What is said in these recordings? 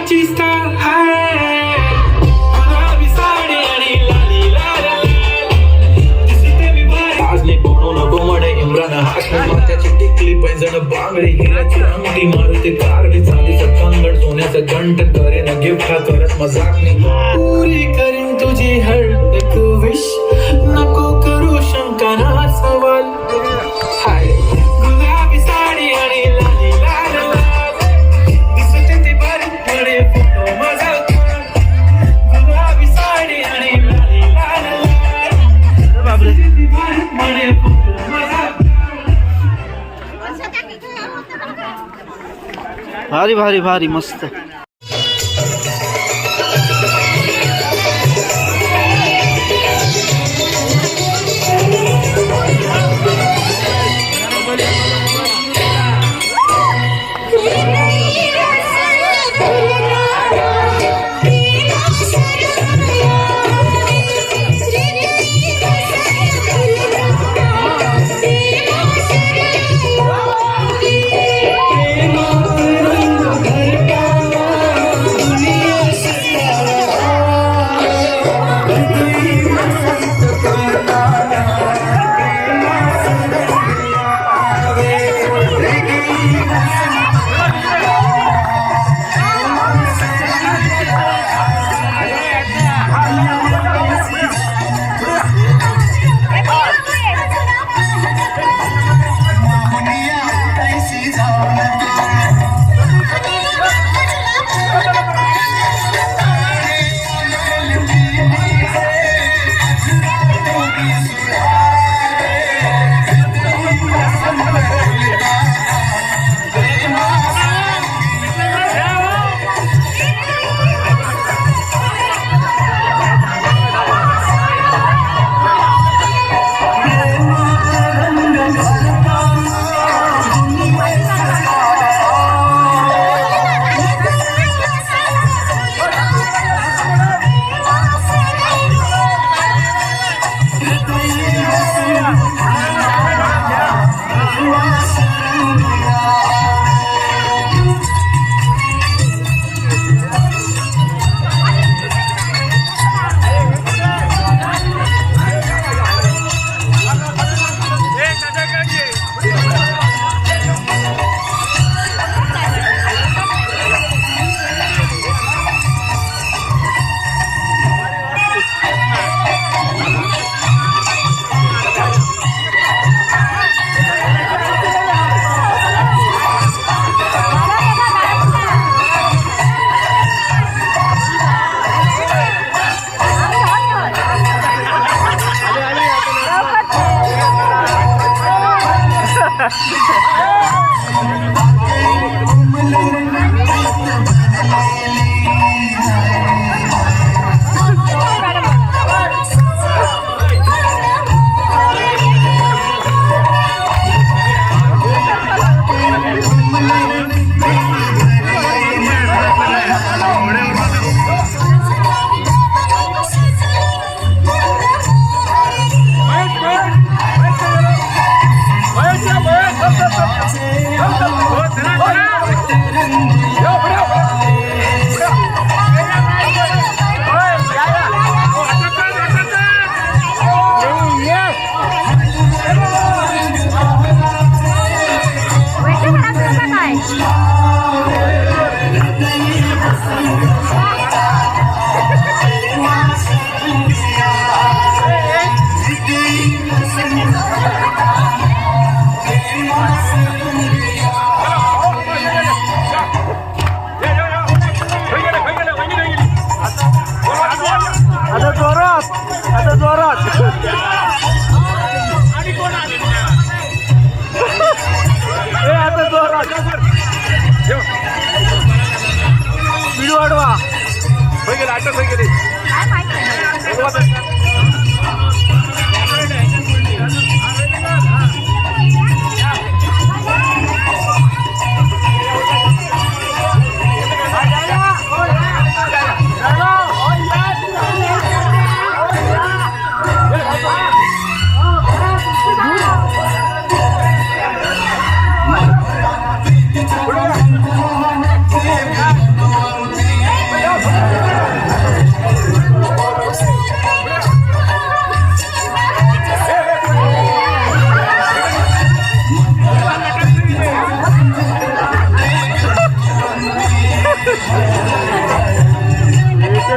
तुझी स्टार आहे गुलाबी साडी आणि लाली लाल दिसते मी भारी आजले बनवलं गोमडे इम्रान हाशमी माथ्याची टिकली पैंजण बांगडी हिराची अंगठी मारुती कारडी चांदीचं कंगण सोन्याचं घंट करेन गिफ्ट हा करत मजाक मी पुरी करीन तुझी हर एक विश नको करू शंका ना सवाल हाय गुलाबी साडी आणि लाली लाल दिसते ती भारी कडे फोटो माझा गुलाबी साडी आणि लाली लाल दिसते ती भारी कडे फोटो माझा भारी भारी भारी मस्त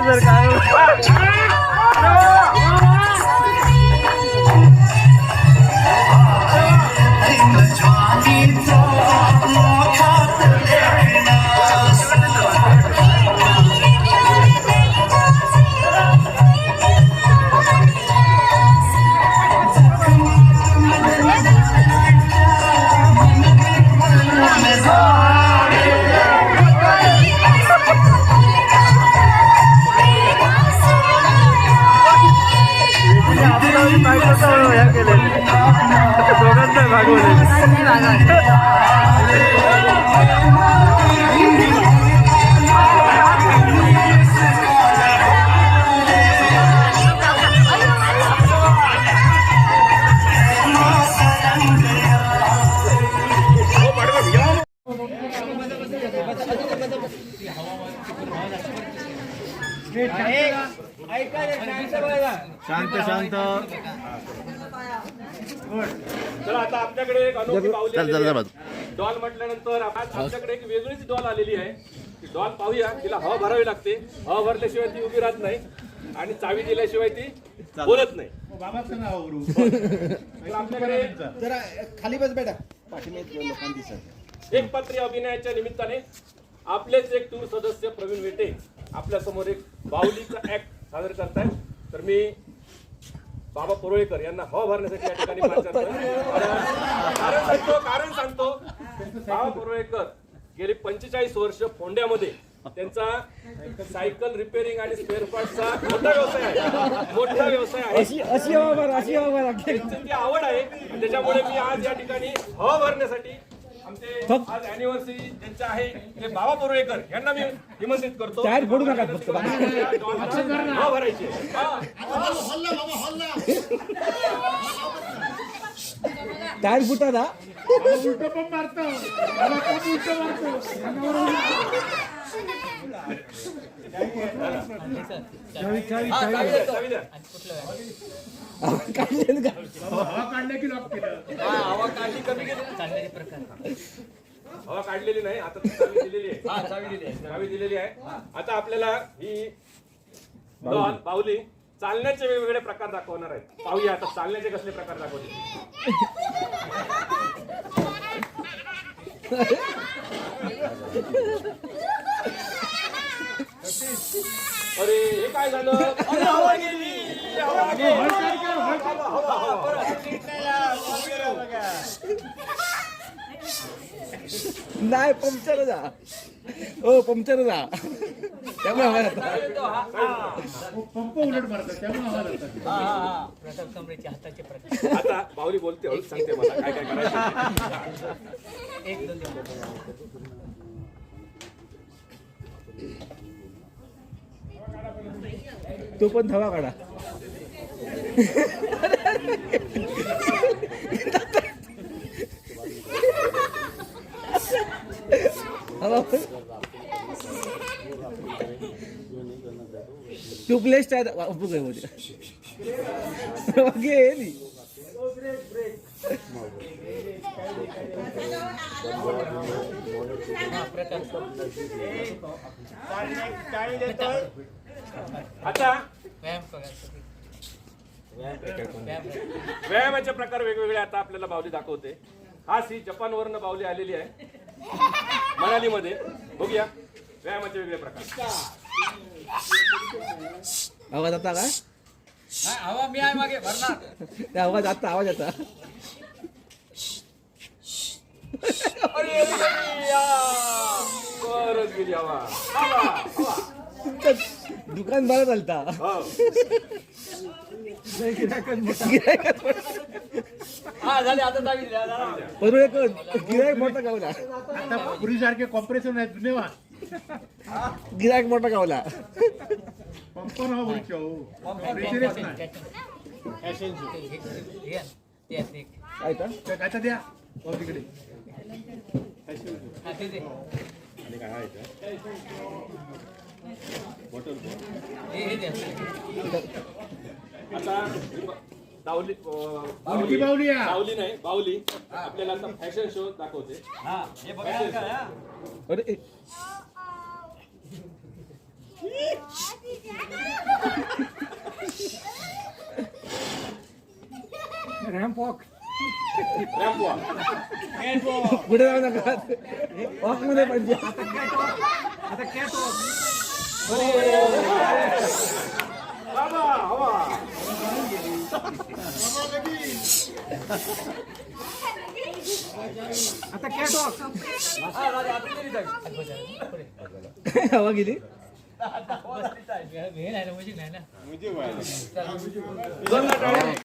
जर काय ह्या केले दोघांना भागवले शांत शांत तर आता आपल्याकडे एक अनोखी पावली चल, चल, आलेली चल, आहे. डॉल म्हटल्यानंतर आज आमच्याकडे एक वेगळीच डॉल आलेली आहे. ती डॉल पाहूया. तिला हवा भरावी लागते. हवा भरल्याशिवाय ती उभी राहत नाही आणि चावी दिल्याशिवाय ती बोलत नाही. तर आपल्याकडे जरा खाली बस बेटा पाठीमागे लोकांना दिसत एक पात्री अभिनयाच्या निमित्ताने आपलेच एक टूर सदस्य प्रवीण वेटे आपल्या समोर एक बाहुलीचा ऍक्ट सादर करतायत. तर मी बाबा परोळेकर यांना हवा भरण्यासाठी या ठिकाणी पाचारतोय. कारण सांगतो बाबा परोळेकर गेली 45 वर्ष फोंड्यामध्ये त्यांचा सायकल रिपेअरिंग आणि स्पेअर पार्टचा मोठा व्यवसाय आहे. त्यांची ती आवड आहे. त्याच्यामुळे मी आज या ठिकाणी हवा भरण्यासाठी आमचे आज अॅनिव्हर्सरी ज्यांचे आहे ते बाबा परोळेकर यांना मी निमंत्रित करतो. हवा भरायची. टायर फुटा ना चावी द्या. हवा काढलेली नाही. आता चावी दिलेली आहे. चावी दिलेली आहे. आता आपल्याला ही डॉल बाहुली चालण्याचे वेगवेगळे प्रकार दाखवणार आहेत. पाहूया आता चालण्याचे कसले प्रकार दाखवले. अरे हे काय झालं. अरे, हवा गेली. हवा गेली. नाही पंक्चर जा हो पंक्चर जा त्यामुळे हवा जातात. पंप उलट मारतात त्यामुळे हवा जातात. आता बाहुली बोलते हळूच सांगते मला काय काय करायचं. तो पण थवा काढा. ट्यूबलेस टायर उपयोग आहे आता व्यायामाचे प्रकार वेगवेगळे आता आपल्याला बाहुली दाखवते. खास ही जपानवरनं बाहुली आलेली आहे मनालीमध्ये. बघूया व्यायामाचे वेगळे प्रकार. आवाज आता काय हवा मी आहे मागे भरणार. त्या आवाज आता आवाज आता बरंच गेली हवा. दुकान बरं चालता. हा झाले आता चावी दिली. परोळेकर गिरायक मोठा गावला. आता पूर्वीसारखे कॉम्प्रेशन आहे धन्यवाद. गिरायक मोठा गावला. पंप नाव बोलतो प्रेशरच नाही. काय का काय आता द्या हो तिकडे. आता बाहुली कोणती बाहुली आहे? बाहुली नाही बाहुली आपल्याला आता फॅशन शो दाखवते. अरे रॅम्प वॉक. पुढे जाऊ नका वॉक मध्ये पाहिजे बाबा, हवा. हवा गेली दोन टाळी.